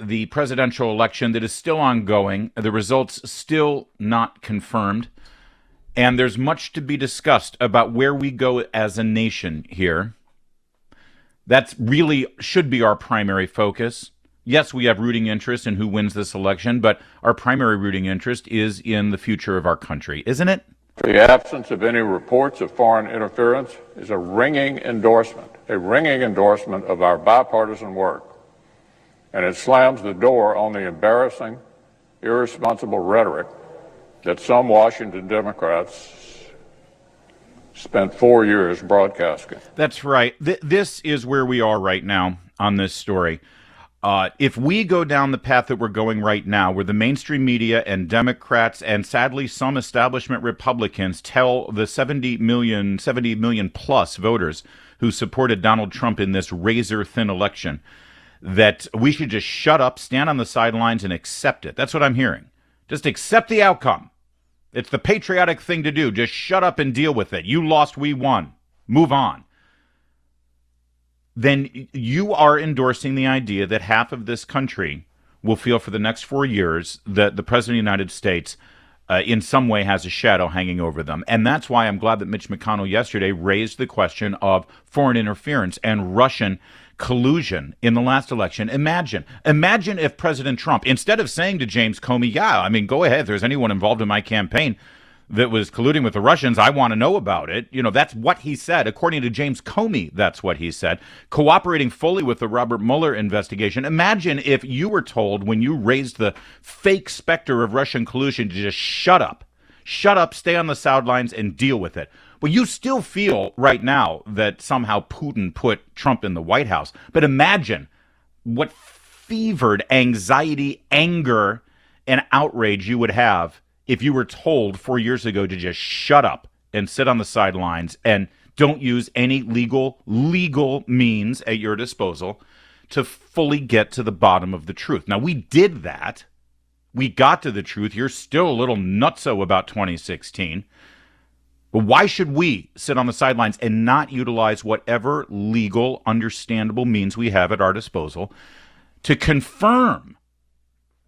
the presidential election that is still ongoing, the results still not confirmed, and there's much to be discussed about where we go as a nation here. That's really should be our primary focus. Yes, we have rooting interest in who wins this election, but our primary rooting interest is in the future of our country, isn't it? The absence of any reports of foreign interference is a ringing endorsement of our bipartisan work. And it slams the door on the embarrassing, irresponsible rhetoric that some Washington Democrats spent 4 years broadcasting. That's right. This is where we are right now on this story. If we go down the path that we're going right now, where the mainstream media and Democrats and sadly some establishment Republicans tell the 70 million plus voters who supported Donald Trump in this razor-thin election that we should just shut up, stand on the sidelines, and accept it. That's what I'm hearing. Just accept the outcome. It's the patriotic thing to do. Just shut up and deal with it. You lost, we won. Move on. Then you are endorsing the idea that half of this country will feel for the next 4 years that the President of the United States in some way has a shadow hanging over them. And that's why I'm glad that Mitch McConnell yesterday raised the question of foreign interference and Russian collusion in the last election. Imagine if President Trump, instead of saying to James Comey, yeah, I mean, go ahead, if there's anyone involved in my campaign that was colluding with the Russians, I want to know about it. You know, that's what he said. According to James Comey, that's what he said. Cooperating fully with the Robert Mueller investigation. Imagine if you were told when you raised the fake specter of Russian collusion to just shut up, stay on the sidelines, and deal with it. Well, you still feel right now that somehow Putin put Trump in the White House. But imagine what fevered anxiety, anger, and outrage you would have if you were told 4 years ago to just shut up and sit on the sidelines and don't use any legal means at your disposal to fully get to the bottom of the truth. Now, we did that. We got to the truth. You're still a little nutso about 2016. But why should we sit on the sidelines and not utilize whatever legal, understandable means we have at our disposal to confirm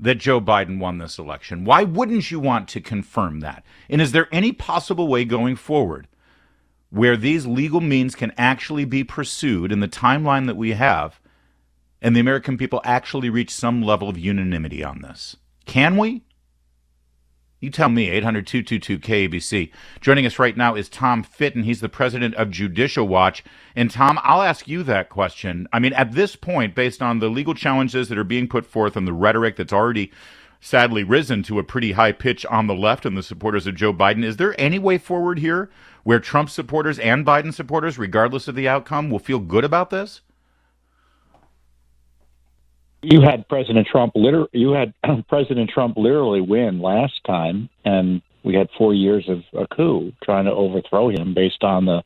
that Joe Biden won this election? Why wouldn't you want to confirm that? And is there any possible way going forward where these legal means can actually be pursued in the timeline that we have and the American people actually reach some level of unanimity on this? Can we? You tell me, 800-222-KABC. Joining us right now is Tom Fitton. He's the president of Judicial Watch. And Tom, I'll ask you that question. I mean, at this point, based on the legal challenges that are being put forth and the rhetoric that's already sadly risen to a pretty high pitch on the left and the supporters of Joe Biden, is there any way forward here where Trump supporters and Biden supporters, regardless of the outcome, will feel good about this? You had President Trump literally win last time, and we had 4 years of a coup trying to overthrow him based on the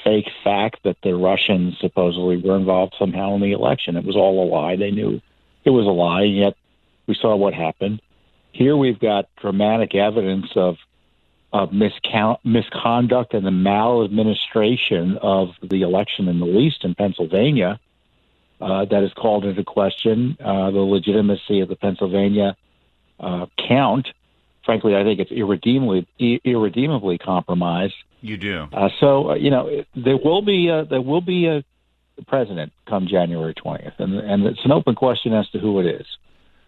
fake fact that the Russians supposedly were involved somehow in the election. It was all a lie. They knew it was a lie, yet we saw what happened. Here we've got dramatic evidence of misconduct and the maladministration of the election in the least in Pennsylvania. That has called into question the legitimacy of the Pennsylvania count. Frankly, I think it's irredeemably compromised. You do. There will be a president come January 20th, and it's an open question as to who it is.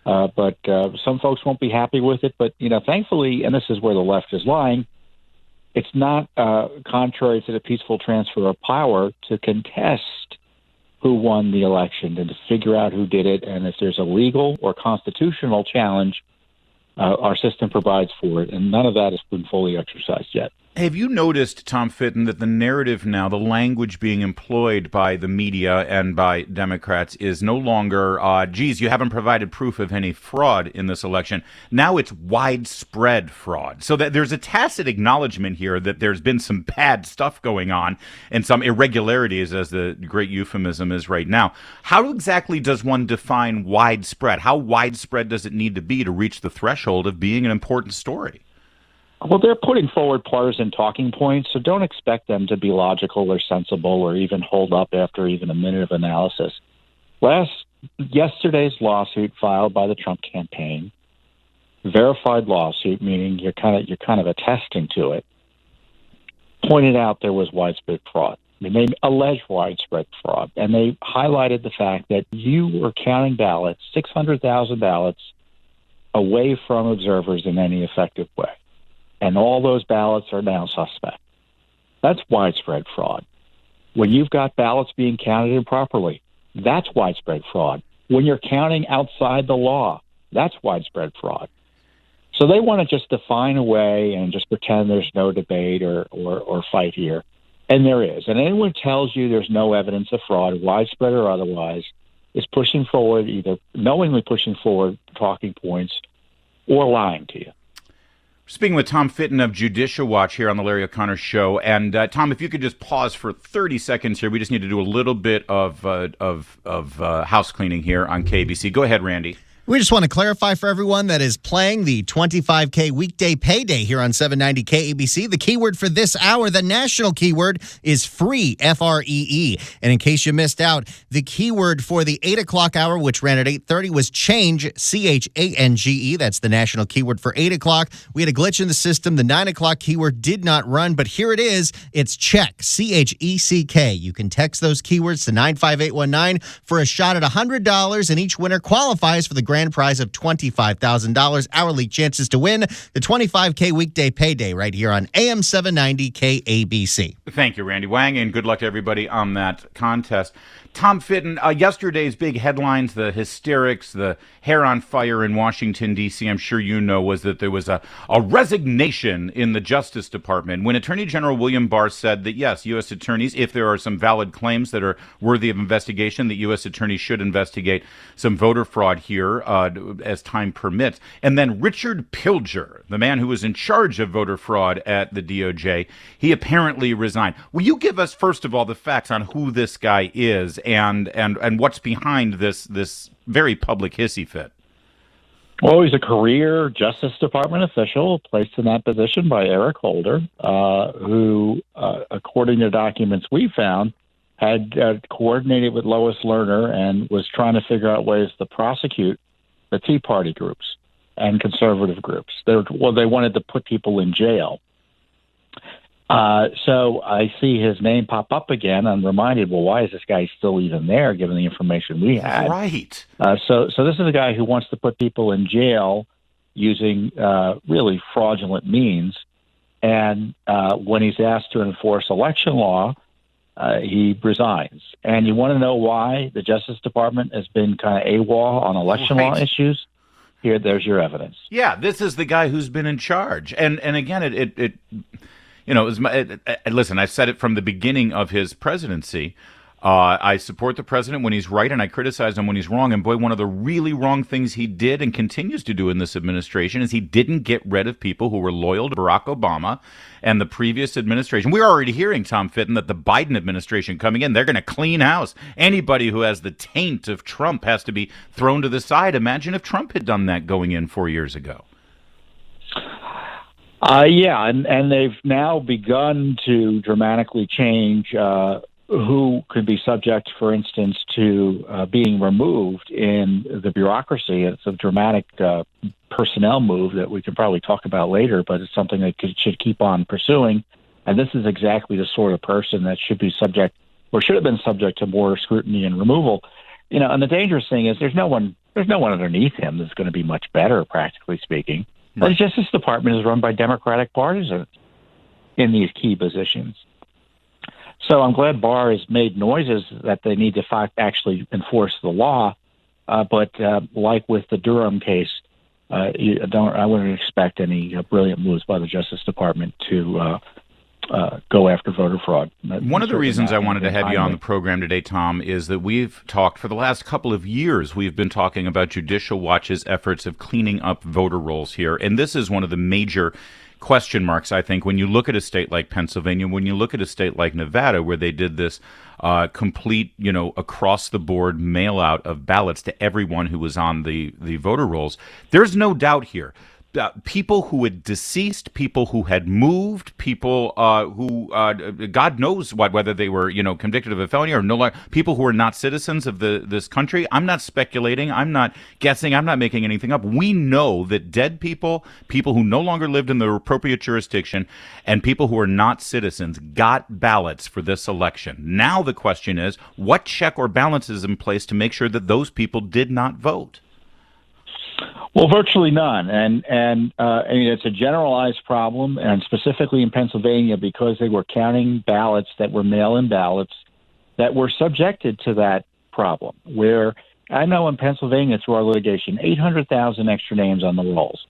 But some folks won't be happy with it. But thankfully, and this is where the left is lying, it's not contrary to the peaceful transfer of power to contest who won the election and to figure out who did it. And if there's a legal or constitutional challenge, our system provides for it. And none of that has been fully exercised yet. Have you noticed, Tom Fitton, that the narrative now, the language being employed by the media and by Democrats is no longer, geez, you haven't provided proof of any fraud in this election. Now it's widespread fraud. So that there's a tacit acknowledgement here that there's been some bad stuff going on and some irregularities, as the great euphemism is right now. How exactly does one define widespread? How widespread does it need to be to reach the threshold of being an important story? Well, they're putting forward partisan talking points, so don't expect them to be logical or sensible or even hold up after even a minute of analysis. Last yesterday's lawsuit filed by the Trump campaign, verified lawsuit, meaning you're kind of attesting to it, pointed out there was widespread fraud. I mean, they alleged widespread fraud, and they highlighted the fact that you were counting ballots, 600,000 ballots, away from observers in any effective way. And all those ballots are now suspect. That's widespread fraud. When you've got ballots being counted improperly, that's widespread fraud. When you're counting outside the law, that's widespread fraud. So they want to just define away and just pretend there's no debate or fight here. And there is. And anyone who tells you there's no evidence of fraud, widespread or otherwise, is pushing forward, either knowingly pushing forward talking points or lying to you. Speaking with Tom Fitton of Judicial Watch here on the Larry O'Connor Show. And Tom, if you could just pause for 30 seconds here. We just need to do a little bit of house cleaning here on KABC. Go ahead, Randy. We just want to clarify for everyone that is playing the 25K weekday payday here on 790 KABC. The keyword for this hour, the national keyword, is free, F-R-E-E. And in case you missed out, the keyword for the 8 o'clock hour, which ran at 8:30, was change, C-H-A-N-G-E. That's the national keyword for 8 o'clock. We had a glitch in the system. The 9 o'clock keyword did not run, but here it is. It's check, C-H-E-C-K. You can text those keywords to 95819 for a shot at $100, and each winner qualifies for the grand prize of $25,000. Hourly chances to win the 25K weekday payday right here on AM 790 KABC. Thank you, Randy Wang, and good luck to everybody on that contest. Tom Fitton, yesterday's big headlines, the hysterics, the hair on fire in Washington, D.C., I'm sure you know, was that there was a resignation in the Justice Department when Attorney General William Barr said that, yes, U.S. attorneys, if there are some valid claims that are worthy of investigation, that U.S. attorneys should investigate some voter fraud here as time permits. And then Richard Pilger, the man who was in charge of voter fraud at the DOJ, he apparently resigned. Will you give us, first of all, the facts on who this guy is and what's behind this very public hissy fit? Well, he's a career Justice Department official placed in that position by Eric Holder, who, according to documents we found, had coordinated with Lois Lerner and was trying to figure out ways to prosecute the Tea Party groups and conservative groups. They wanted to put people in jail. So I see his name pop up again. I'm reminded, well, why is this guy still even there, given the information we had? Right. So this is a guy who wants to put people in jail using really fraudulent means. And when he's asked to enforce election law, he resigns. And you want to know why the Justice Department has been kind of AWOL on election law issues? Here, there's your evidence. Yeah, this is the guy who's been in charge. And again, it you know, listen, I've said it from the beginning of his presidency. I support the president when he's right, and I criticize him when he's wrong. And boy, one of the really wrong things he did and continues to do in this administration is he didn't get rid of people who were loyal to Barack Obama and the previous administration. We're already hearing, Tom Fitton, that the Biden administration coming in, they're going to clean house. Anybody who has the taint of Trump has to be thrown to the side. Imagine if Trump had done that going in 4 years ago. Yeah, and they've now begun to dramatically change who could be subject, for instance, to being removed in the bureaucracy. It's a dramatic personnel move that we can probably talk about later, but it's something that should keep on pursuing. And this is exactly the sort of person that should be subject, or should have been subject, to more scrutiny and removal. You know, and the dangerous thing is there's no one underneath him that's going to be much better, practically speaking. The Justice Department is run by Democratic partisans in these key positions. So I'm glad Barr has made noises that they need to actually enforce the law. But like with the Durham case, I wouldn't expect any brilliant moves by the Justice Department to go after voter fraud. One of the reasons I wanted to have you on the program today, Tom, is that we've talked for the last couple of years, we've been talking about Judicial Watch's efforts of cleaning up voter rolls here. And this is one of the major question marks, I think, when you look at a state like Pennsylvania, when you look at a state like Nevada, where they did this complete, across-the-board mail-out of ballots to everyone who was on the voter rolls. There's no doubt here. people who had deceased, people who had moved, people who God knows whether they were convicted of a felony or no longer, people who are not citizens of this country. I'm not speculating. I'm not guessing. I'm not making anything up. We know that dead people, people who no longer lived in the appropriate jurisdiction, and people who are not citizens got ballots for this election. Now the question is, what check or balance is in place to make sure that those people did not vote? Well, virtually none, and I mean it's a generalized problem, and specifically in Pennsylvania because they were counting ballots that were mail-in ballots that were subjected to that problem. Where I know in Pennsylvania through our litigation, 800,000 extra names on the rolls.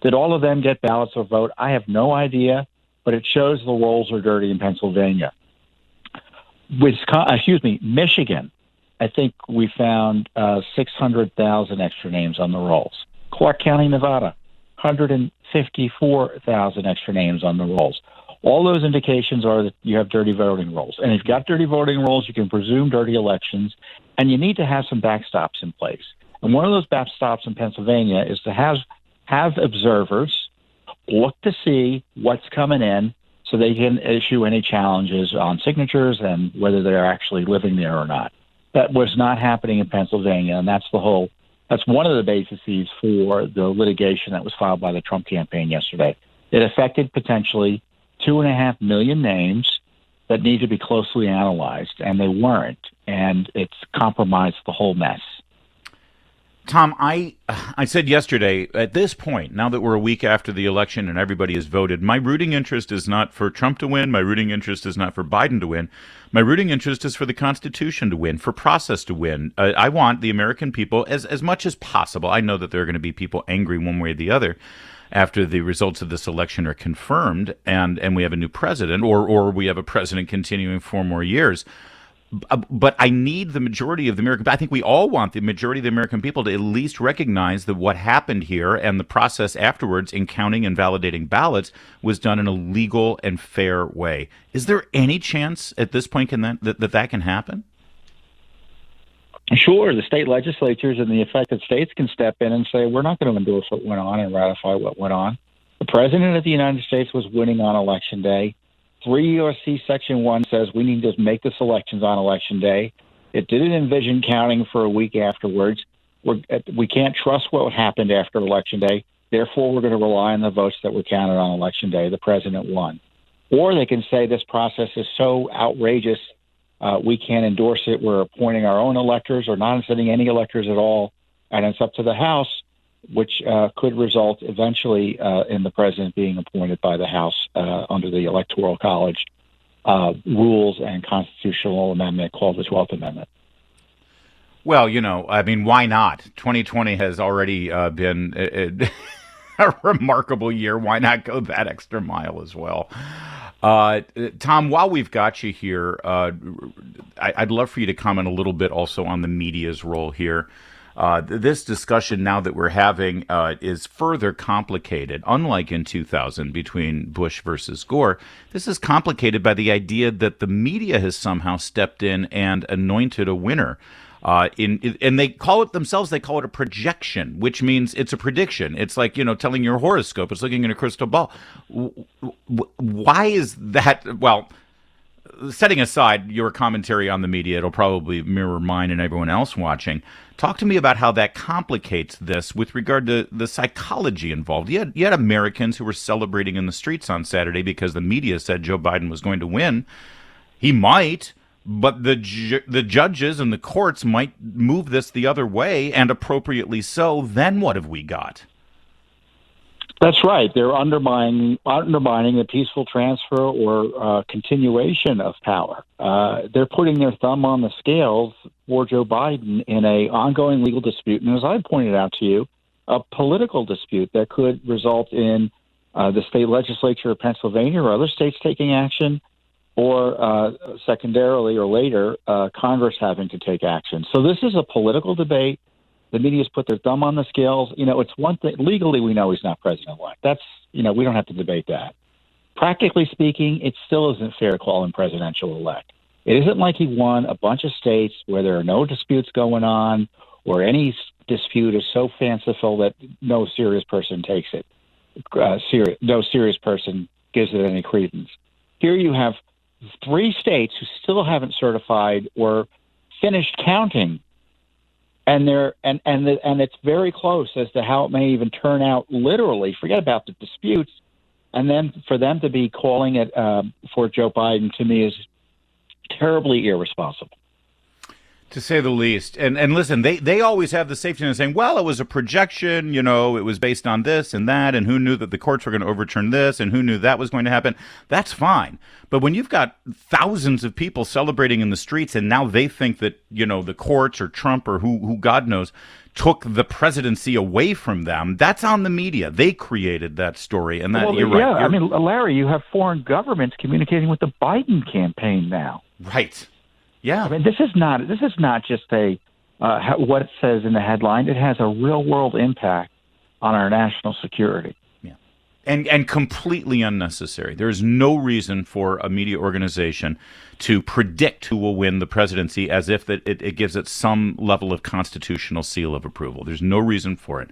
Did all of them get ballots or vote? I have no idea, but it shows the rolls are dirty in Pennsylvania. Michigan. I think we found 600,000 extra names on the rolls. Clark County, Nevada, 154,000 extra names on the rolls. All those indications are that you have dirty voting rolls. And if you've got dirty voting rolls, you can presume dirty elections, and you need to have some backstops in place. And one of those backstops in Pennsylvania is to have observers look to see what's coming in so they can issue any challenges on signatures and whether they're actually living there or not. That was not happening in Pennsylvania, and that's one of the bases for the litigation that was filed by the Trump campaign yesterday. It affected potentially 2.5 million names that need to be closely analyzed, and they weren't, and it's compromised the whole mess. Tom, I said yesterday, at this point, now that we're a week after the election and everybody has voted, my rooting interest is not for Trump to win. My rooting interest is not for Biden to win. My rooting interest is for the Constitution to win, for process to win. I want the American people, as much as possible. I know that there are going to be people angry one way or the other after the results of this election are confirmed and we have a new president, or we have a president continuing 4 more years. But I need the majority of the American. I think we all want the majority of the American people to at least recognize that what happened here and the process afterwards in counting and validating ballots was done in a legal and fair way. Is there any chance at this point that can happen? Sure, the state legislatures and the affected states can step in and say, we're not going to endorse what went on and ratify what went on. The president of the United States was winning on Election Day. 3 U.S.C. Section 1 says we need to make the selections on Election Day. It didn't envision counting for a week afterwards. We can't trust what happened after Election Day. Therefore, we're going to rely on the votes that were counted on Election Day. The president won. Or they can say this process is so outrageous, we can't endorse it. We're appointing our own electors or not sending any electors at all. And it's up to the House, which could result eventually in the president being appointed by the House under the Electoral College rules and constitutional amendment called the 12th Amendment. Well, I mean, why not? 2020 has already been a remarkable year. Why not go that extra mile as well? Tom, while we've got you here, I'd love for you to comment a little bit also on the media's role here. This discussion now that we're having is further complicated. Unlike in 2000 between Bush versus Gore, this is complicated by the idea that the media has somehow stepped in and anointed a winner. And they call it themselves, they call it a projection, which means it's a prediction. It's like, telling your horoscope. It's looking in a crystal ball. Why is that? Well, setting aside your commentary on the media, it'll probably mirror mine and everyone else watching. Talk to me about how that complicates this with regard to the psychology involved. You had Americans who were celebrating in the streets on Saturday because the media said Joe Biden was going to win. He might, but the judges and the courts might move this the other way, and appropriately so. Then what have we got? That's right. They're undermining the peaceful transfer or continuation of power. They're putting their thumb on the scales for Joe Biden in an ongoing legal dispute, and as I pointed out to you, a political dispute that could result in the state legislature of Pennsylvania or other states taking action, or secondarily or later, Congress having to take action. So this is a political debate. The media's put their thumb on the scales. It's one thing. Legally, we know he's not president-elect. That's, we don't have to debate that. Practically speaking, it still isn't fair to call him presidential-elect. It isn't like he won a bunch of states where there are no disputes going on or any dispute is so fanciful that no serious person takes it. no serious person gives it any credence. Here you have 3 states who still haven't certified or finished counting, and it's very close as to how it may even turn out. Literally, forget about the disputes, and then for them to be calling it for Joe Biden, to me, is terribly irresponsible, to say the least. And listen, they always have the safety net saying, well, it was a projection, it was based on this and that, and who knew that the courts were going to overturn this, and who knew that was going to happen. That's fine. But when you've got thousands of people celebrating in the streets, and now they think that, the courts or Trump or who God knows took the presidency away from them, that's on the media. They created that story, and that you're right. Yeah, I mean, Larry, you have foreign governments communicating with the Biden campaign now. Right. Yeah. I mean, this is not just what it says in the headline. It has a real world impact on our national security. Yeah. And completely unnecessary. There's no reason for a media organization to predict who will win the presidency as if it gives it some level of constitutional seal of approval. There's no reason for it.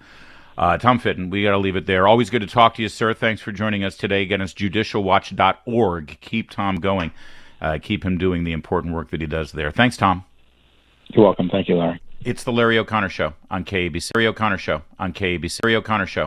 Tom Fitton, we got to leave it there. Always good to talk to you, sir. Thanks for joining us today. Again, it's judicialwatch.org. Keep Tom going. Keep him doing the important work that he does there. Thanks, Tom. You're welcome. Thank you, Larry. It's the Larry O'Connor Show on KABC. Larry O'Connor Show on KABC. Larry O'Connor Show.